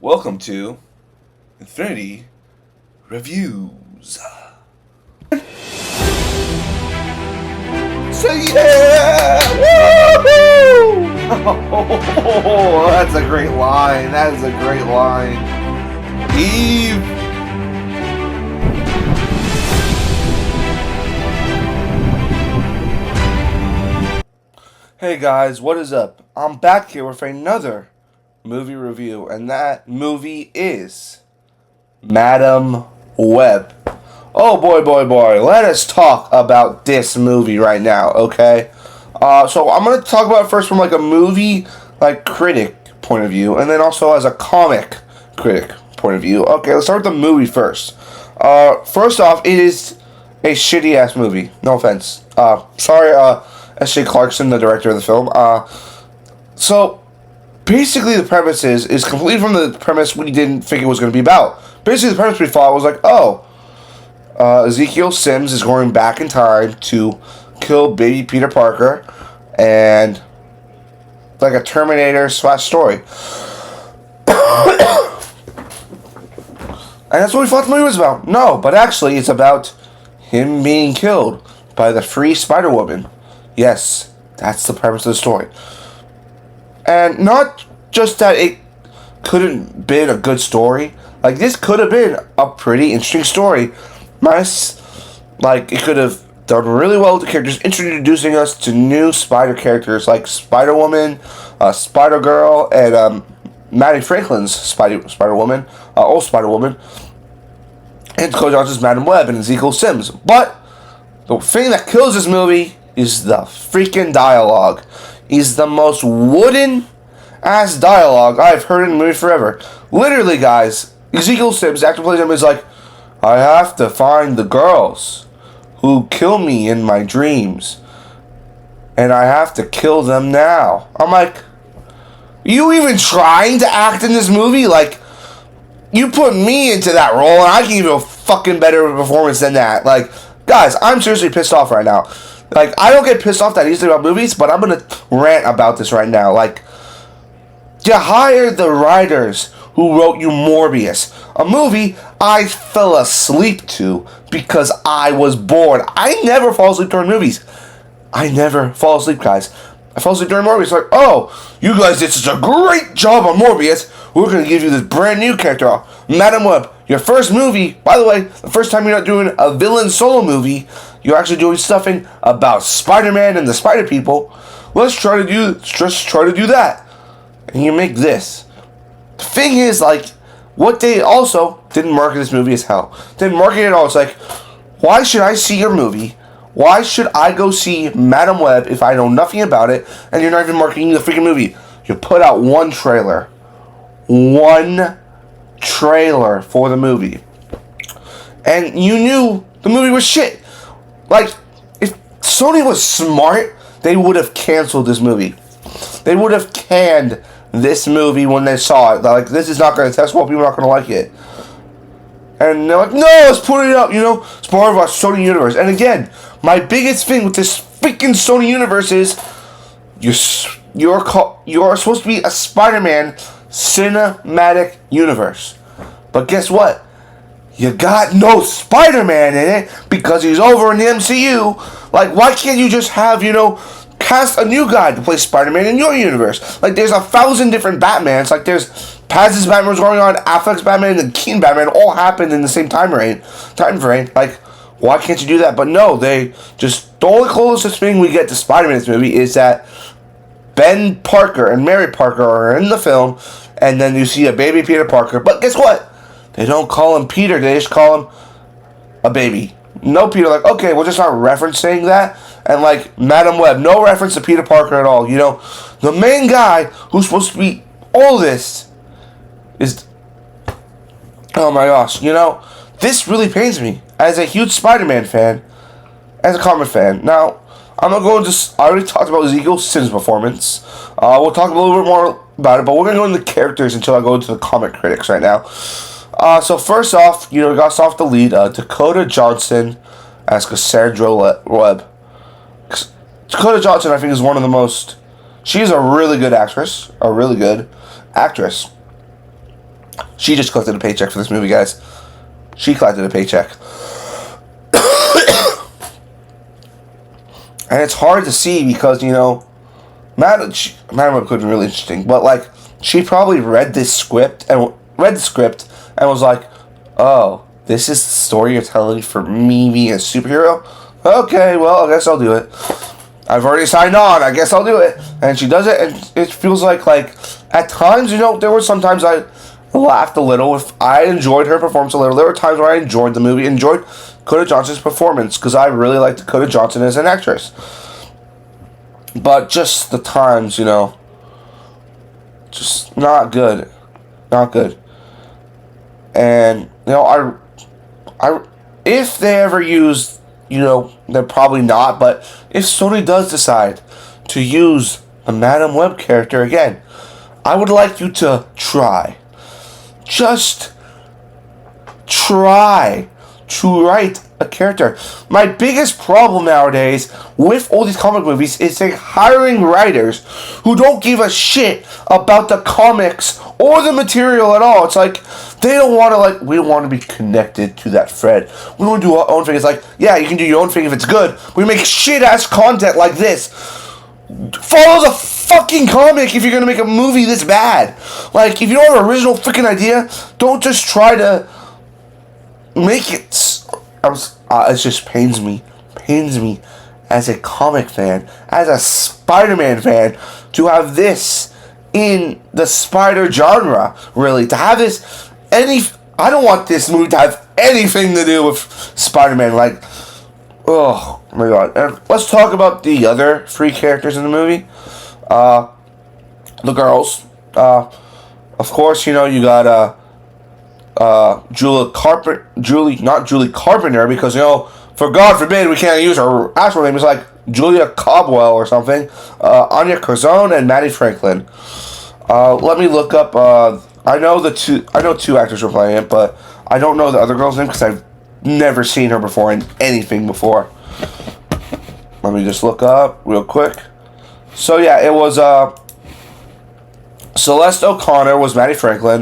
Welcome to Infinity Reviews. So yeah! Woohoo! Oh, that's a great line. That is a great line. Eve. Hey guys, what is up? I'm back here with another movie review, and that movie is Madam Web. Oh boy, let us talk about this movie right now, okay? So I'm going to talk about it first from like a movie critic point of view, and then also as a comic critic point of view. Okay, let's start with the movie first. First off, it is a shitty ass movie. No offense. Sorry, S.J. Clarkson, the director of the film. So basically the premise is completely from the premise we didn't think it was going to be about. Basically the premise we thought was like, Ezekiel Sims is going back in time to kill baby Peter Parker, and like a Terminator / story. And that's what we thought the movie was about. No, but actually it's about him being killed by the free Spider-Woman. Yes, that's the premise of the story. And not just that it couldn't been a good story. Like, this could have been a pretty interesting story. Minus, it could have done really well with the characters, introducing us to new Spider characters like Spider-Woman, Spider-Girl, and Maddie Franklin's Spider-Woman, old Spider-Woman, and Dakota Johnson's Madam Web and Ezekiel Sims. But the thing that kills this movie is the freaking dialogue. Is the most wooden ass dialogue I've heard in the movie forever. Literally, guys, Ezekiel Sims, actor plays him, is like, I have to find the girls who kill me in my dreams, and I have to kill them now. I'm like, you even trying to act in this movie? Like, you put me into that role, and I can give you a fucking better performance than that. Like, guys, I'm seriously pissed off right now. Like, I don't get pissed off that easily about movies, but I'm gonna rant about this right now. Like, you hired the writers who wrote you Morbius, a movie I fell asleep to because I was bored. I never fall asleep during movies. I never fall asleep, guys. I fell asleep during Morbius. Like, oh, you guys did such a great job on Morbius. We're gonna give you this brand new character, Madam Web. Your first movie, by the way, the first time you're not doing a villain solo movie, you're actually doing stuffing about Spider-Man and the Spider People. Let's try to do that. And you make this. The thing is, what they also didn't market this movie as hell. Didn't market it at all. It's like, why should I see your movie? Why should I go see Madam Web if I know nothing about it and you're not even marketing the freaking movie? You put out one trailer. One trailer for the movie. And you knew the movie was shit. Like, if Sony was smart, they would have canceled this movie. They would have canned this movie when they saw it. They're like, this is not going to test well, people are not going to like it. And they're like, no, let's put it up, it's part of our Sony universe. And again, my biggest thing with this freaking Sony universe is you're supposed to be a Spider-Man cinematic universe. But guess what? You got no Spider-Man in it because he's over in the MCU. Like, why can't you just have, cast a new guy to play Spider-Man in your universe? Like, there's 1,000 different Batmans. Like, there's Paz's Batman was going on, Affleck's Batman, and Keaton Batman all happened in the same time frame. Like, why can't you do that? But no, the only closest thing we get to Spider-Man in this movie is that Ben Parker and Mary Parker are in the film, and then you see a baby Peter Parker. But guess what? They don't call him Peter, they just call him a baby. No Peter, okay, we're just not referencing that. And Madam Web, no reference to Peter Parker at all. The main guy who's supposed to be all this is, oh my gosh, this really pains me as a huge Spider-Man fan, as a comic fan. Now, I'm not going to, I already talked about Ezekiel Sims' performance. We'll talk a little bit more about it, but we're going to go into the characters until I go into the comic critics right now. So first off, we got us off the lead, Dakota Johnson as Cassandra Webb. Dakota Johnson, I think, is one of the most... She's a really good actress. She just collected a paycheck for this movie, guys. She collected a paycheck. And it's hard to see because, Madam Web could be really interesting, but, like, she probably read the script and was like, oh, this is the story you're telling for me being a superhero? Okay, well, I guess I'll do it. I've already signed on, I guess I'll do it. And she does it, and it feels like, at times, there were sometimes I laughed a little. If I enjoyed her performance a little, there were times where I enjoyed the movie, enjoyed Dakota Johnson's performance, because I really like Dakota Johnson as an actress. But just the times, just not good. Not good. And, if they ever use, they're probably not, but if Sony does decide to use a Madam Web character again, I would like you to try. Just try to write a character. My biggest problem nowadays with all these comic movies is they're hiring writers who don't give a shit about the comics or the material at all. It's like they don't want to, we don't want to be connected to that thread. We want to do our own thing. It's like, yeah, you can do your own thing if it's good. We make shit ass content like this. Follow the fucking comic if you're gonna make a movie this bad. If you don't have an original freaking idea, don't just try to make it. It just pains me as a comic fan, as a Spider-Man fan, to have this in the Spider genre. Really, to have this I don't want this movie to have anything to do with Spider-Man. Oh my god. And let's talk about the other three characters in the movie. The girls. Of course, you got Julie Carpenter, because, for God forbid we can't use her actual name. It's like Julia Cobwell or something. Anya Corzone and Maddie Franklin. Let me look up, I know two actors were playing it, but I don't know the other girl's name because I've never seen her before in anything before. Let me just look up real quick. So yeah, it was Celeste O'Connor was Maddie Franklin,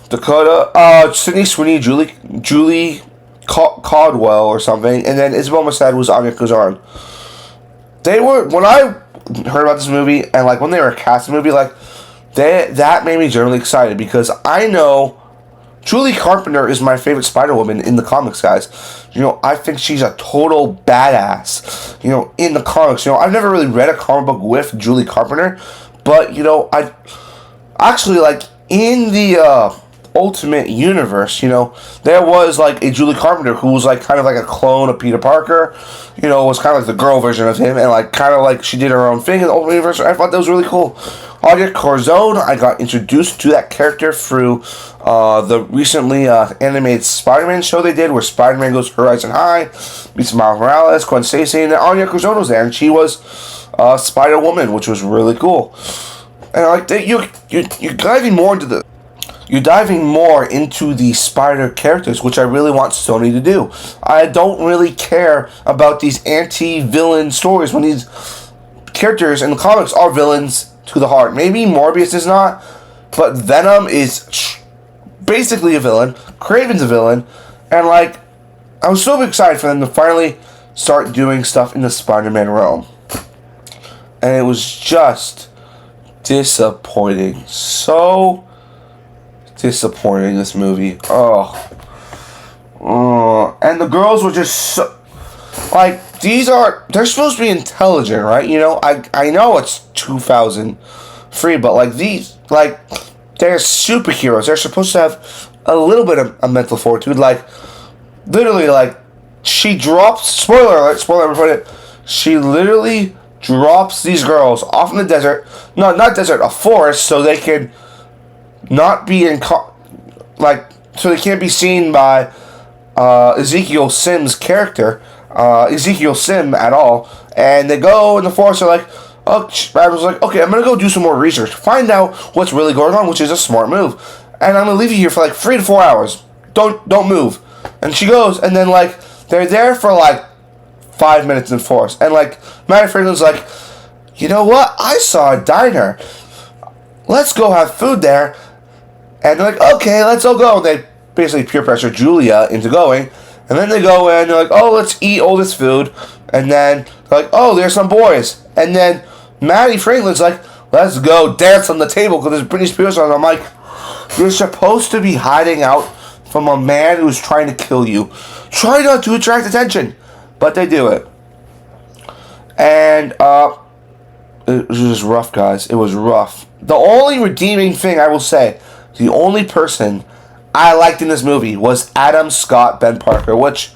Dakota, Sydney Sweeney, Julie Caldwell or something, and then Isabel Merced was Anya Corzone. They were, when I heard about this movie and when they were casting the movie, that made me generally excited because I know Julie Carpenter is my favorite Spider-Woman in the comics, guys. I think she's a total badass, in the comics. I've never really read a comic book with Julie Carpenter, but, I actually, in the Ultimate Universe, there was, a Julie Carpenter who was, kind of like a clone of Peter Parker, was kind of like the girl version of him, and, kind of she did her own thing in the Ultimate Universe. I thought that was really cool. Anya Corzone, I got introduced to that character through the recently animated Spider-Man show they did, where Spider-Man goes Horizon High, meets Miles Morales, Gwen Stacy, and Anya Corzone was there, and she was Spider-Woman, which was really cool. And you're diving more into the Spider characters, which I really want Sony to do. I don't really care about these anti-villain stories when these characters in the comics are villains to the heart. Maybe Morbius is not, but Venom is basically a villain. Kraven's a villain, and I was so excited for them to finally start doing stuff in the Spider-Man realm. And it was just disappointing. So disappointing, this movie. And the girls were just so, they're supposed to be intelligent, right? I know it's 2003, but these, they're superheroes. They're supposed to have a little bit of a mental fortitude. Literally, she drops, spoiler alert, she literally drops these girls off in the desert, not desert, a forest, so they can not be so they can't be seen by Ezekiel Sims' character, Ezekiel Sim at all. And they go in the forest, they're I was okay, I'm gonna go do some more research, find out what's really going on, which is a smart move. And I'm gonna leave you here for 3 to 4 hours. Don't move. And she goes, and then they're there for 5 minutes in the forest. And Maddie Franklin's you know what? I saw a diner. Let's go have food there. And they're like, okay, let's all go. And they basically peer pressure Julia into going. And then they go in, they're like, oh, let's eat all this food. And then they're like, oh, there's some boys. And then Maddie Franklin's like, let's go dance on the table because there's Britney Spears on. I'm like, you're supposed to be hiding out from a man who's trying to kill you. Try not to attract attention. But they do it. And it was just rough, guys. It was rough. The only redeeming thing I will say, the only person I liked in this movie was Adam Scott Ben Parker, which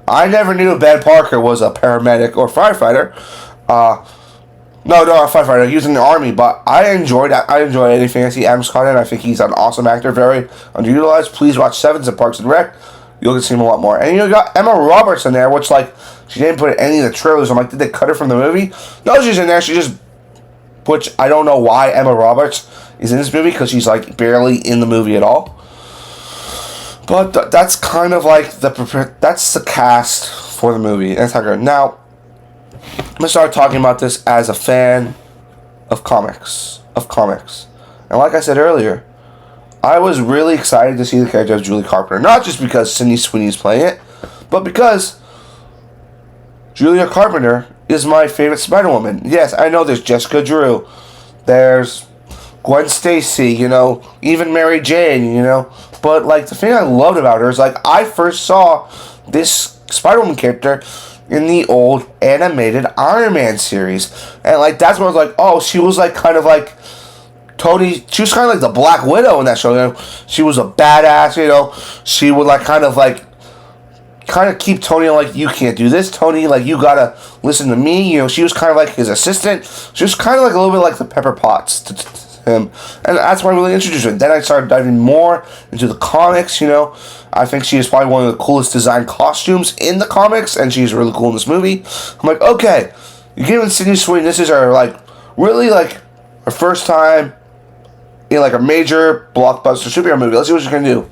I never knew Ben Parker was a paramedic or firefighter. No, a firefighter. He was in the army, but I enjoyed anything I see Adam Scott in. I think he's an awesome actor, very underutilized. Please watch Sevens and Parks and Rec. You'll get to see him a lot more. And you got Emma Roberts in there, which, like, she didn't put in any of the trailers. I'm like, did they cut her from the movie? No, she's in there. She just, which I don't know why Emma Roberts is in this movie, because she's, like, barely in the movie at all. But that's kind of like that's the cast for the movie. That's how good. Now, I'm gonna start talking about this as a fan of comics. And like I said earlier, I was really excited to see the character of Julie Carpenter. Not just because Sydney Sweeney's playing it, but because Julia Carpenter is my favorite Spider-Woman. Yes, I know there's Jessica Drew. There's Gwen Stacy, even Mary Jane, But, like, the thing I loved about her is, like, I first saw this Spider-Woman character in the old animated Iron Man series. And, like, that's when I was like, oh, she was, like, kind of like Tony. She was kind of like the Black Widow in that show, She was a badass, She would, like, kind of keep Tony like, you can't do this, Tony. Like, you gotta listen to me. She was kind of like his assistant. She was kind of like a little bit like the Pepper Potts to him. And that's why I really introduced her. Then I started diving more into the comics, I think she is probably one of the coolest designed costumes in the comics, and she's really cool in this movie. I'm like, okay, you're giving Sydney Sweeney, this is her, like, really, like, her first time in, like, a major blockbuster superhero movie. Let's see what she's gonna do.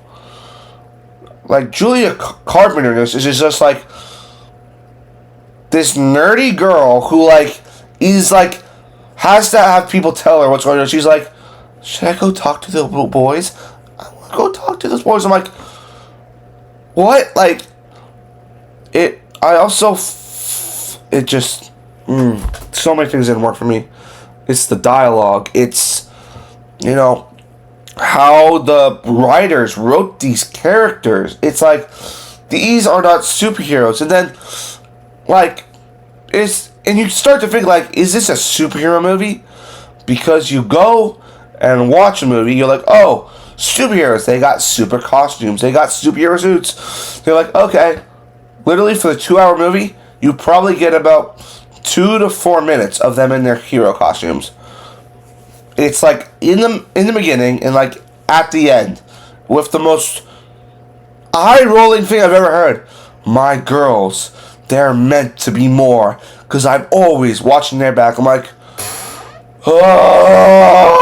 Like, Julia Carpenter is just, like, this nerdy girl who, like, is, like, has to have people tell her what's going on. She's like, should I go talk to the boys? I want to go talk to those boys. I'm like, what? Like, it just, so many things didn't work for me. It's the dialogue. It's, how the writers wrote these characters. It's like, these are not superheroes. And then, like, and you start to think, like, is this a superhero movie? Because you go and watch a movie, you're like, oh, superheroes, they got super costumes, they got superhero suits. They're like, okay, literally for the 2-hour movie, you probably get about 2 to 4 minutes of them in their hero costumes. It's like in the beginning and like at the end, with the most eye-rolling thing I've ever heard. My girls, they're meant to be more, because I'm always watching their back. I'm like, oh,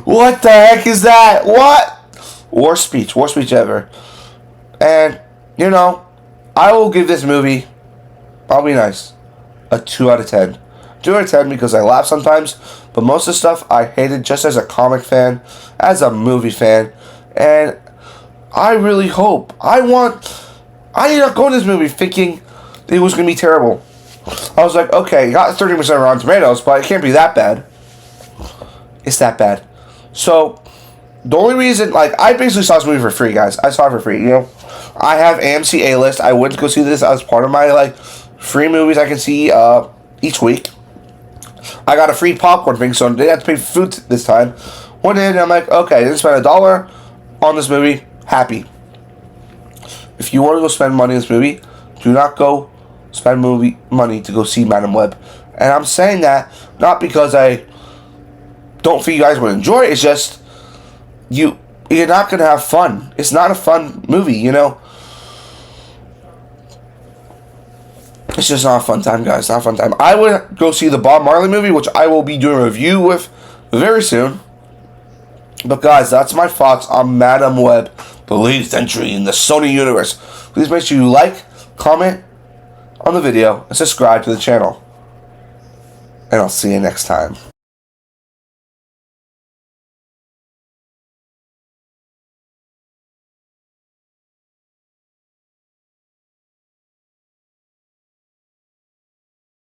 what the heck is that? What? Worst speech ever. And, I will give this movie, I'll be nice, a 2 out of 10. 2 out of 10 because I laugh sometimes, but most of the stuff I hated just as a comic fan, as a movie fan, and I really hope, I did not go to this movie thinking it was going to be terrible. I was like, okay, got 30% Rotten Tomatoes, but it can't be that bad. It's that bad. So, the only reason, like, I basically saw this movie for free, guys. I saw it for free, I have AMC A-List. I went to go see this as part of my, like, free movies I can see each week. I got a free popcorn thing, so I didn't have to pay for food this time. Went in, and I'm like, okay, I didn't spend $1 on this movie. Happy. If you want to go spend money on this movie, do not go spend money to go see Madam Web. And I'm saying that not because I don't think you guys would enjoy it. It's just you're not going to have fun. It's not a fun movie, It's just not a fun time, guys. Not a fun time. I would go see the Bob Marley movie, which I will be doing a review with very soon. But, guys, that's my thoughts on Madam Web, the latest entry in the Sony universe. Please make sure you like, comment on the video, and subscribe to the channel. And I'll see you next time.